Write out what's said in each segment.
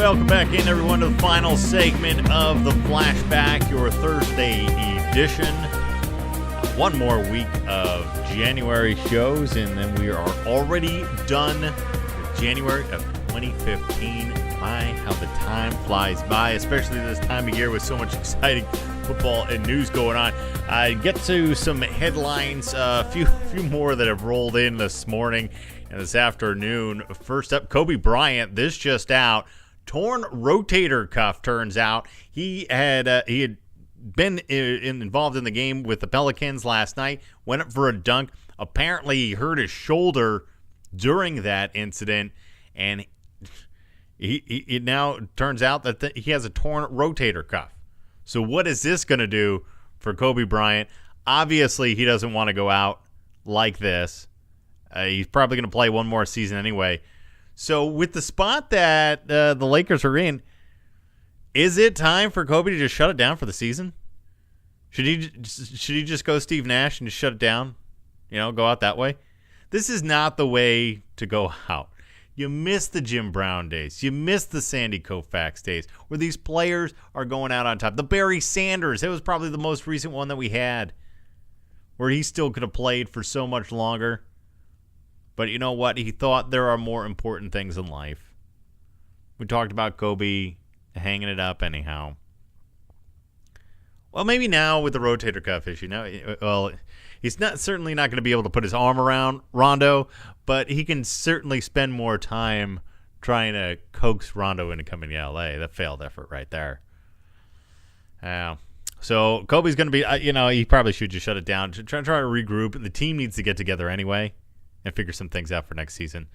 Welcome back in, everyone, to the final segment of the Flashback, your Thursday edition. One more week of January shows, and then we are already done with January of 2015. My, how the time flies by, especially this time of year with so much exciting football and news going on. I get to some headlines, a few more that have rolled in this morning and this afternoon. First up, Kobe Bryant, this just out. Torn rotator cuff, turns out. He had been involved in the game with the Pelicans last night, went up for a dunk. Apparently, he hurt his shoulder during that incident, and it now turns out that he has a torn rotator cuff. So what is this going to do for Kobe Bryant? Obviously, he doesn't want to go out like this. He's probably going to play one more season anyway. So with the spot that the Lakers are in, is it time for Kobe to just shut it down for the season? Should he just go Steve Nash and just shut it down? Go out that way? This is not the way to go out. You miss the Jim Brown days. You miss the Sandy Koufax days where these players are going out on top. The Barry Sanders, it was probably the most recent one that we had where he still could have played for so much longer. But you know what? He thought there are more important things in life. We talked about Kobe hanging it up anyhow. Well, maybe now with the rotator cuff issue. He's certainly not going to be able to put his arm around Rondo, but he can certainly spend more time trying to coax Rondo into coming to LA. That failed effort right there. So Kobe's going to be, he probably should just shut it down. Try to regroup. The team needs to get together anyway and figure some things out for next season.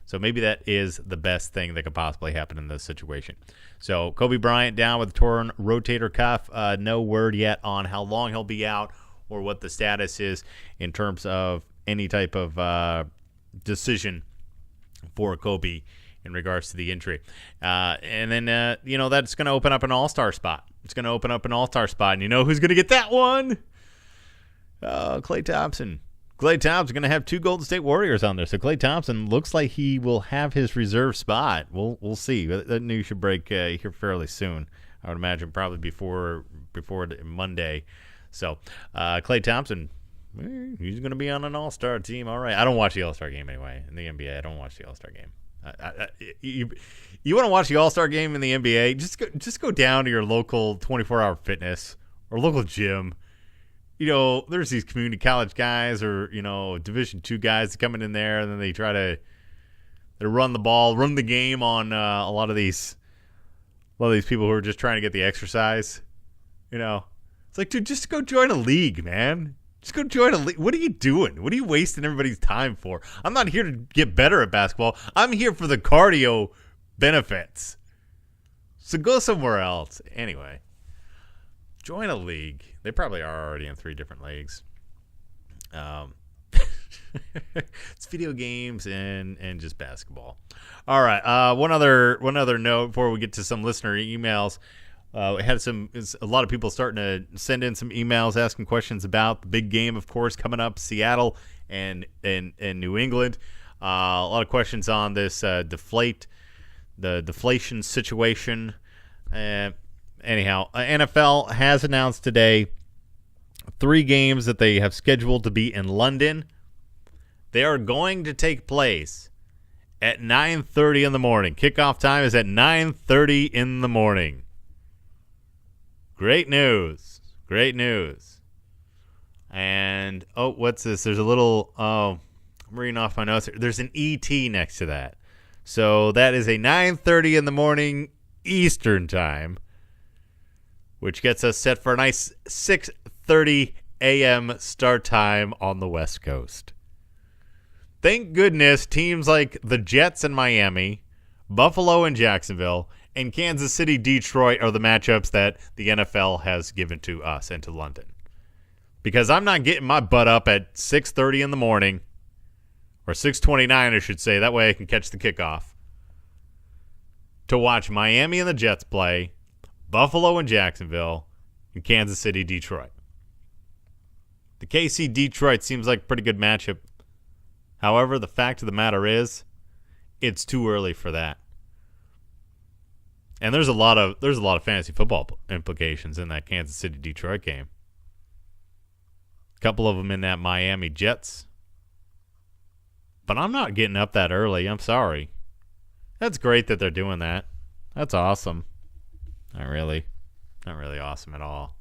So maybe that is the best thing that could possibly happen in this situation. So Kobe Bryant down with a torn rotator cuff. No word yet on how long he'll be out or what the status is in terms of any type of decision for Kobe in regards to the injury. And then, that's going to open up an all-star spot. It's going to open up an all-star spot. And you know who's going to get that one? Klay Thompson. Klay Thompson's going to have two Golden State Warriors on there. So Klay Thompson looks like he will have his reserve spot. We'll see. That news should break here fairly soon. I would imagine probably before Monday. So Klay Thompson, he's going to be on an all-star team. All right. I don't watch the all-star game anyway in the NBA. I don't watch the all-star game. You want to watch the all-star game in the NBA? Just go down to your local 24-hour fitness or local gym. There's these community college guys or, Division II guys coming in there, and then they try to run the game on a lot of these people who are just trying to get the exercise. It's like, dude, just go join a league, man. Just go join a league. What are you doing? What are you wasting everybody's time for? I'm not here to get better at basketball. I'm here for the cardio benefits. So go somewhere else. Anyway, join a league. They probably are already in 3 different leagues. It's video games and just basketball. All right. One other note before we get to some listener emails. We had a lot of people starting to send in some emails asking questions about the big game, of course, coming up, Seattle and New England. A lot of questions on this deflation situation. Anyhow, NFL has announced today 3 games that they have scheduled to be in London. They are going to take place at 9:30 in the morning. Kickoff time is at 9:30 in the morning. Great news. Great news. And, what's this? There's a little, I'm reading off my notes. There's an ET next to that. So that is a 9:30 in the morning Eastern time, which gets us set for a nice 6:30 a.m. start time on the West Coast. Thank goodness teams like the Jets and Miami, Buffalo and Jacksonville, and Kansas City, Detroit are the matchups that the NFL has given to us and to London. Because I'm not getting my butt up at 6:30 in the morning, or 6:29 I should say, that way I can catch the kickoff, to watch Miami and the Jets play, Buffalo and Jacksonville, and Kansas City, Detroit. The KC-Detroit seems like a pretty good matchup. However, the fact of the matter is, it's too early for that. And there's a lot of fantasy football implications in that Kansas City Detroit game. A couple of them in that Miami Jets. But I'm not getting up that early. I'm sorry. That's great that they're doing that. That's awesome. Not really awesome at all.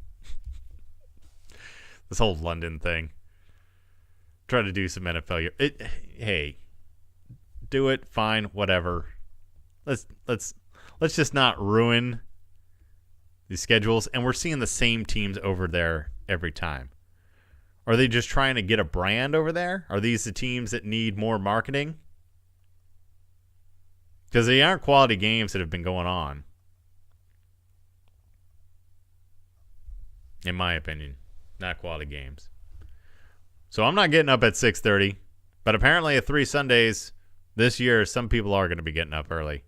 This whole London thing. Try to do some NFL. Hey, do it. Fine. Whatever. Let's just not ruin these schedules. And we're seeing the same teams over there every time. Are they just trying to get a brand over there? Are these the teams that need more marketing? Because they aren't quality games that have been going on. In my opinion. Not quality games. So I'm not getting up at 6:30. But apparently at 3 Sundays this year, some people are going to be getting up early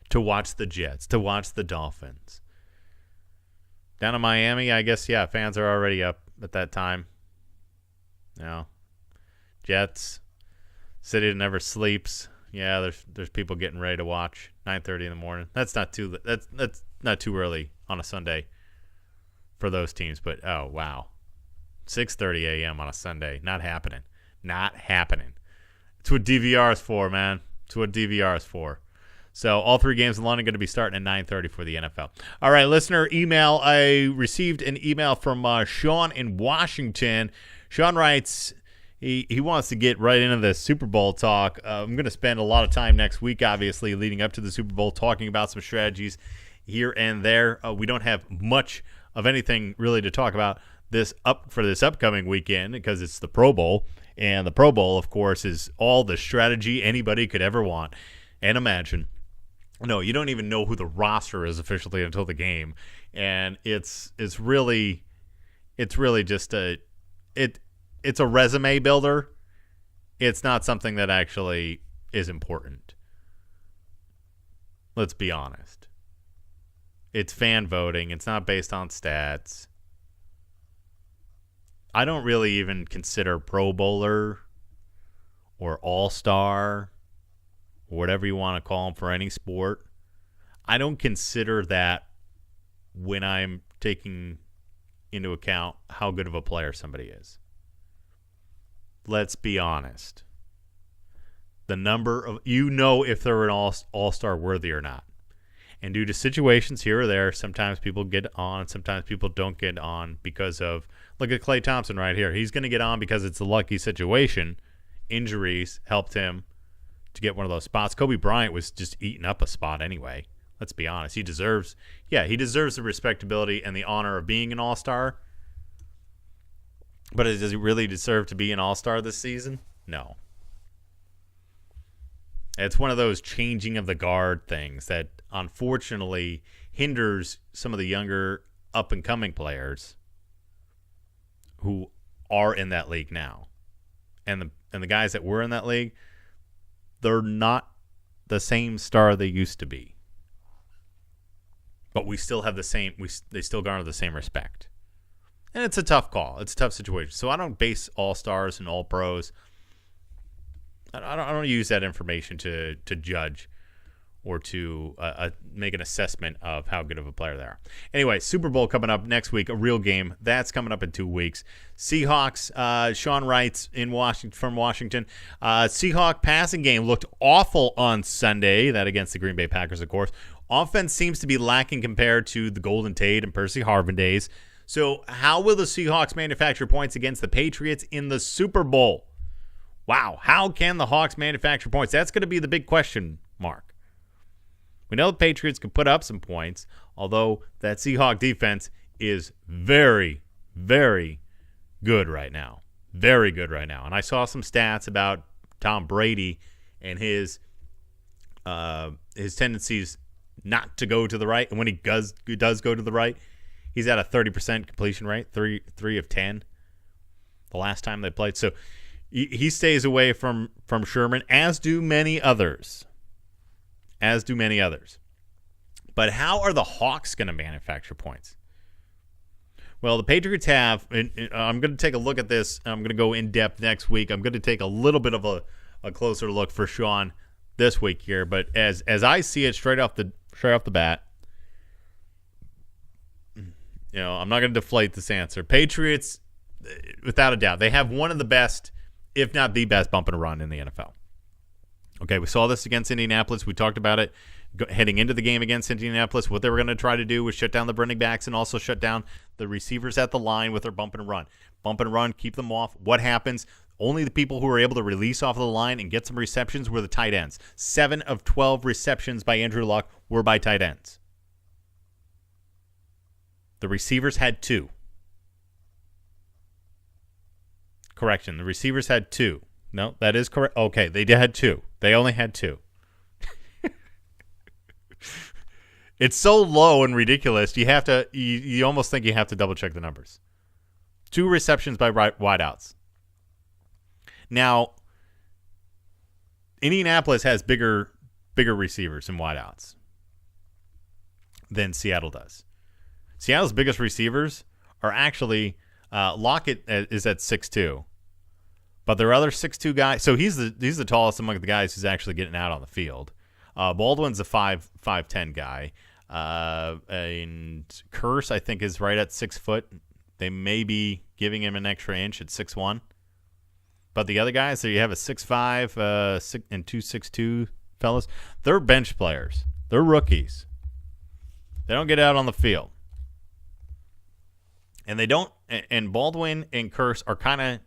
to watch the Jets, to watch the Dolphins. Down in Miami, I guess, yeah, fans are already up at that time. Jets, city that never sleeps. Yeah, there's people getting ready to watch 9:30 in the morning. That's not too early on a Sunday for those teams. But oh wow, 6:30 a.m. on a Sunday, not happening. It's what DVR is for, man. It's what DVR is for. So all 3 games in London going to be starting at 9:30 for the NFL. All right, listener email. I received an email from Sean in Washington. Sean writes, he wants to get right into the Super Bowl talk. I'm going to spend a lot of time next week, obviously, leading up to the Super Bowl, talking about some strategies here and there. We don't have much of anything really to talk about for this upcoming weekend because it's the Pro Bowl. And the Pro Bowl, of course, is all the strategy anybody could ever want and imagine. No, you don't even know who the roster is officially until the game. And it's really just it's a resume builder. It's not something that actually is important. Let's be honest. It's fan voting. It's not based on stats. I don't really even consider Pro Bowler or All-Star or whatever you want to call them for any sport. I don't consider that when I'm taking into account how good of a player somebody is. Let's be honest. The number of, if they're an all-star worthy or not. And due to situations here or there, sometimes people get on, sometimes people don't get on because of, look at Klay Thompson right here. He's going to get on because it's a lucky situation. Injuries helped him to get one of those spots. Kobe Bryant was just eating up a spot anyway. Let's be honest. He deserves the respectability and the honor of being an all-star. But does he really deserve to be an all-star this season? No. It's one of those changing of the guard things that unfortunately hinders some of the younger up-and-coming players who are in that league now. And the guys that were in that league, they're not the same star they used to be. But we still have they still garner the same respect. And it's a tough call. It's a tough situation. So I don't base all-stars and all-pros. I don't use that information to judge or to make an assessment of how good of a player they are. Anyway, Super Bowl coming up next week, a real game. That's coming up in 2 weeks. Seahawks, Sean writes from Washington. Seahawk passing game looked awful on Sunday. That against the Green Bay Packers, of course. Offense seems to be lacking compared to the Golden Tate and Percy Harvin days. So how will the Seahawks manufacture points against the Patriots in the Super Bowl? Wow, how can the Hawks manufacture points? That's going to be the big question mark. We know the Patriots can put up some points, although that Seahawk defense is very, very good right now. Very good right now. And I saw some stats about Tom Brady and his tendencies not to go to the right. And when he does go to the right, he's at a 30% completion rate, 3 of 10 the last time they played. So he stays away from Sherman, as do many others. But how are the Hawks going to manufacture points? Well, the Patriots have, and I'm going to take a look at this. I'm going to go in depth next week. I'm going to take a little bit of a closer look for Sean this week here. But as I see it straight off the bat, I'm not going to deflate this answer. Patriots, without a doubt, they have one of the best, if not the best, bump and run in the NFL. Okay, we saw this against Indianapolis. We talked about it heading into the game against Indianapolis. What they were going to try to do was shut down the running backs and also shut down the receivers at the line with their bump and run. Bump and run, keep them off. What happens? Only the people who were able to release off of the line and get some receptions were the tight ends. 7 of 12 receptions by Andrew Luck were by tight ends. The receivers had 2. Correction, the receivers had 2. No, that is correct. Okay, they had 2. They only had 2. It's so low and ridiculous. You have to. You almost think you have to double check the numbers. 2 receptions by wideouts. Now, Indianapolis has bigger receivers and wideouts than Seattle does. Seattle's biggest receivers are actually Lockett is at 6'2", but there are other 6'2" guys. So he's the tallest among the guys who's actually getting out on the field. Baldwin's a 5'10" guy, and Curse I think is right at 6 foot. They may be giving him an extra inch at 6'1". But the other guys, so you have a 6'5", and 2 6'2" fellas. They're bench players. They're rookies. They don't get out on the field. And they don't. And Baldwin and Curse are kind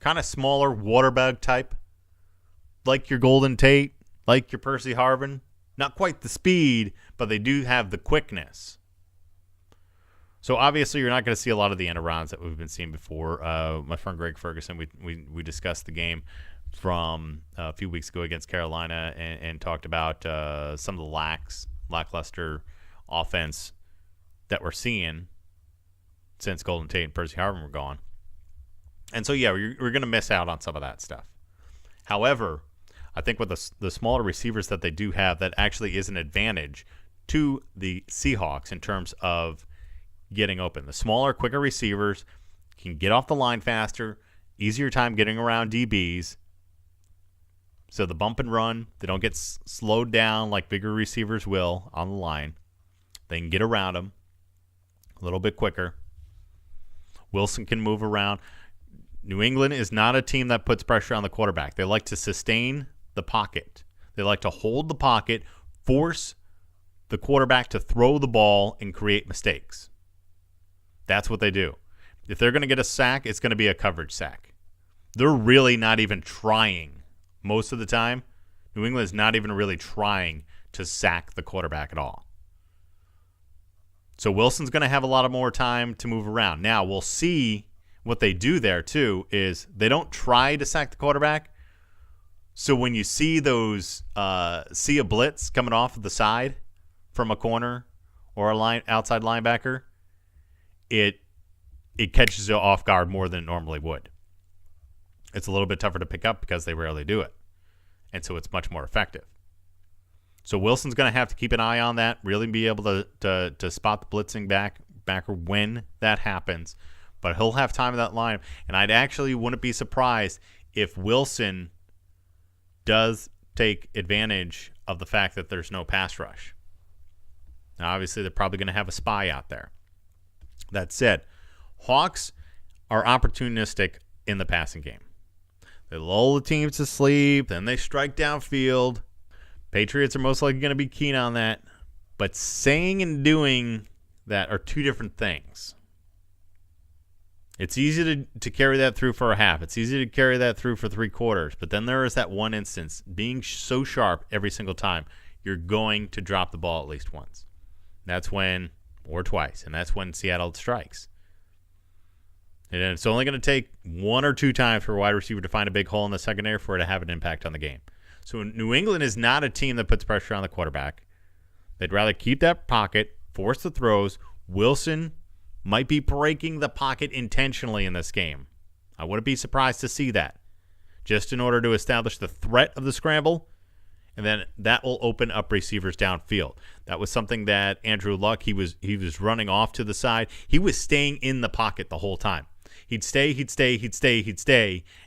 of smaller, water bug type, like your Golden Tate, like your Percy Harvin. Not quite the speed, but they do have the quickness. So obviously, you're not going to see a lot of the end arounds that we've been seeing before. My friend Greg Ferguson, we discussed the game from a few weeks ago against Carolina and talked about some of the lackluster offense that we're seeing since Golden Tate and Percy Harvin were gone. And so, yeah, we're going to miss out on some of that stuff. However, I think with the smaller receivers that they do have, that actually is an advantage to the Seahawks in terms of getting open. The smaller, quicker receivers can get off the line faster, easier time getting around DBs. So the bump and run, they don't get slowed down like bigger receivers will on the line. They can get around them a little bit quicker. Wilson can move around. New England is not a team that puts pressure on the quarterback. They like to sustain the pocket. They like to hold the pocket, force the quarterback to throw the ball and create mistakes. That's what they do. If they're going to get a sack, it's going to be a coverage sack. They're really not even trying most of the time. New England is not even really trying to sack the quarterback at all. So Wilson's going to have a lot of more time to move around. Now, we'll see what they do there, too, is they don't try to sack the quarterback. So when you see see a blitz coming off of the side from a corner or a outside linebacker, it catches you off guard more than it normally would. It's a little bit tougher to pick up because they rarely do it. And so it's much more effective. So Wilson's going to have to keep an eye on that, really be able to spot the blitzing backer when that happens. But he'll have time in that line. And I'd actually wouldn't be surprised if Wilson does take advantage of the fact that there's no pass rush. Now, obviously, they're probably going to have a spy out there. That said, Hawks are opportunistic in the passing game. They lull the teams to sleep, then they strike downfield. Patriots are most likely going to be keen on that. But saying and doing that are two different things. It's easy to carry that through for a half. It's easy to carry that through for 3 quarters. But then there is that one instance, being so sharp every single time, you're going to drop the ball at least once. That's when, or twice, and that's when Seattle strikes. And it's only going to take 1 or 2 times for a wide receiver to find a big hole in the secondary for it to have an impact on the game. So New England is not a team that puts pressure on the quarterback. They'd rather keep that pocket, force the throws. Wilson might be breaking the pocket intentionally in this game. I wouldn't be surprised to see that, just in order to establish the threat of the scramble, and then that will open up receivers downfield. That was something that Andrew Luck, he was running off to the side. He was staying in the pocket the whole time. He'd stay,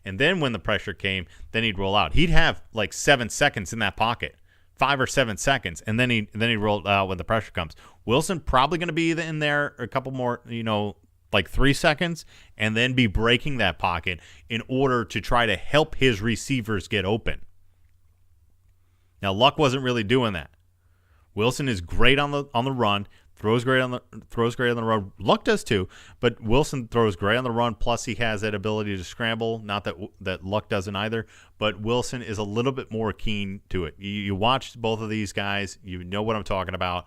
and then when the pressure came, then he'd roll out. He'd have like 7 seconds in that pocket, 5 or 7 seconds, and then he'd roll out when the pressure comes. Wilson probably going to be in there a couple more, like 3 seconds, and then be breaking that pocket in order to try to help his receivers get open. Now, Luck wasn't really doing that. Wilson is great on the run, throws great on the run. Luck does too, but Wilson throws great on the run. Plus, he has that ability to scramble. Not that Luck doesn't either, but Wilson is a little bit more keen to it. You watch both of these guys, you know what I'm talking about.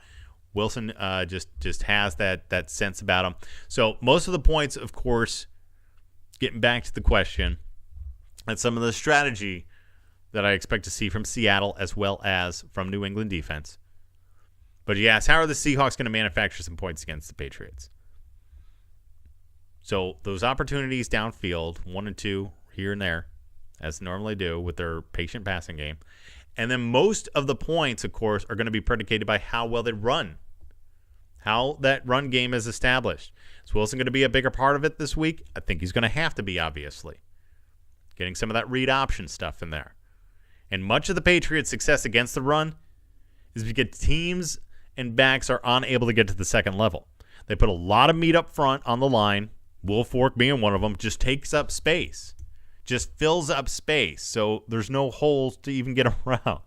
Wilson just has that sense about him. So most of the points, of course, getting back to the question, and some of the strategy that I expect to see from Seattle as well as from New England defense. But you ask, how are the Seahawks going to manufacture some points against the Patriots? So those opportunities downfield, 1 and 2 here and there, as they normally do with their patient passing game. And then most of the points, of course, are going to be predicated by how well they run, how that run game is established. Is Wilson going to be a bigger part of it this week? I think he's going to have to be, obviously. Getting some of that read option stuff in there. And much of the Patriots' success against the run is because teams and backs are unable to get to the second level. They put a lot of meat up front on the line. Will Fork being one of them, just takes up space. Just fills up space, so there's no holes to even get around.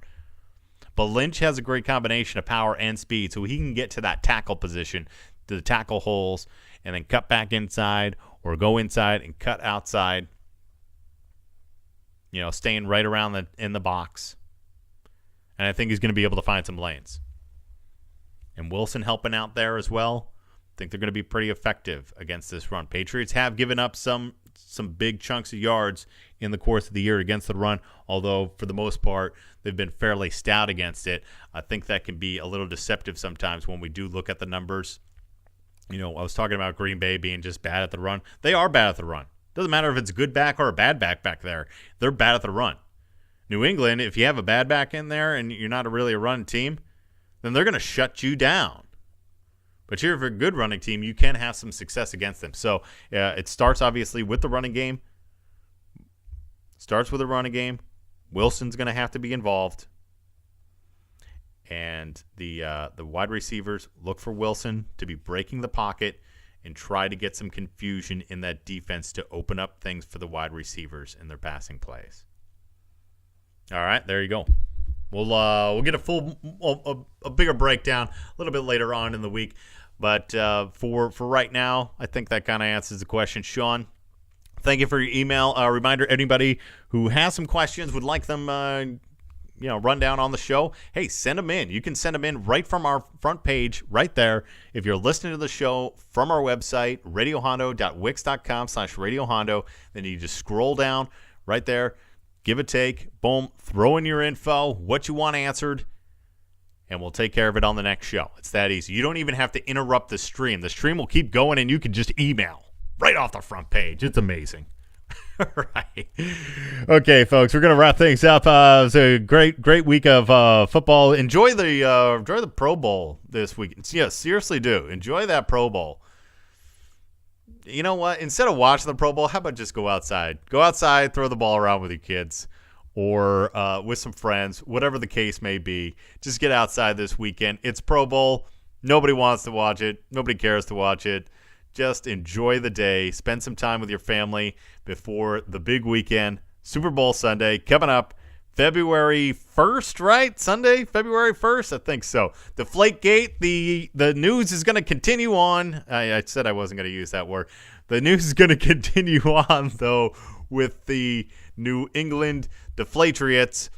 But Lynch has a great combination of power and speed, so he can get to that tackle position, to the tackle holes, and then cut back inside or go inside and cut outside, staying right around in the box. And I think he's going to be able to find some lanes. And Wilson helping out there as well. I think they're going to be pretty effective against this run. Patriots have given up some big chunks of yards in the course of the year against the run, although for the most part they've been fairly stout against it. I think that can be a little deceptive sometimes when we do look at the numbers. I was talking about Green Bay being just bad at the run. They are bad at the run. Doesn't matter if it's a good back or a bad back there. They're bad at the run. New England, if you have a bad back in there and you're not really a run team, then they're going to shut you down. But here, if you're a good running team, you can have some success against them. So it starts, obviously, with the running game. Starts with the running game. Wilson's going to have to be involved. And the wide receivers look for Wilson to be breaking the pocket and try to get some confusion in that defense to open up things for the wide receivers in their passing plays. All right, there you go. We'll get a bigger breakdown a little bit later on in the week. But for right now, I think that kind of answers the question. Sean, thank you for your email. Reminder, anybody who has some questions, would like them run down on the show, hey, send them in. You can send them in right from our front page right there. If you're listening to the show from our website, radiohondo.wix.com/radiohondo, then you just scroll down right there, give a take, boom, throw in your info, what you want answered, and we'll take care of it on the next show. It's that easy. You don't even have to interrupt the stream. The stream will keep going, and you can just email right off the front page. It's amazing. Right. Okay, folks, we're going to wrap things up. It was a great week of football. Enjoy the Pro Bowl this week. Yeah, seriously do. Enjoy that Pro Bowl. You know what? Instead of watching the Pro Bowl, how about just go outside? Go outside, throw the ball around with your kids or with some friends, whatever the case may be. Just get outside this weekend. It's Pro Bowl. Nobody wants to watch it. Nobody cares to watch it. Just enjoy the day. Spend some time with your family before the big weekend. Super Bowl Sunday coming up February 1st, right? Sunday, February 1st? I think so. Deflategate, the news is going to continue on. I said I wasn't going to use that word. The news is going to continue on, though, with the New England Deflatriots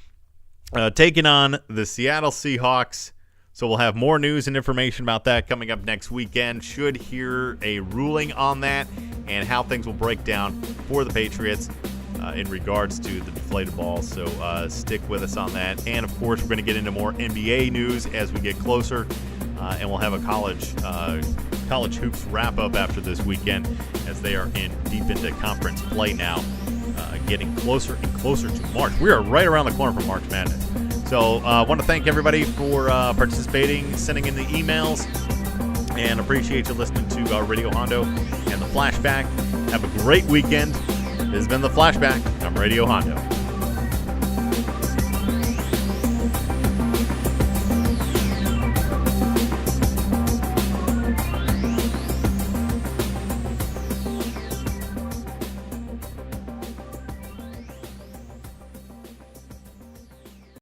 taking on the Seattle Seahawks. So we'll have more news and information about that coming up next weekend. Should hear a ruling on that and how things will break down for the Patriots in regards to the deflated ball. So stick with us on that. And, of course, we're going to get into more NBA news as we get closer. And we'll have a college hoops wrap-up after this weekend as they are deep into conference play now, getting closer and closer to March. We are right around the corner from March Madness. So I want to thank everybody for participating, sending in the emails, and appreciate you listening to Radio Hondo and The Flashback. Have a great weekend. This has been The Flashback. I'm Radio Hondo.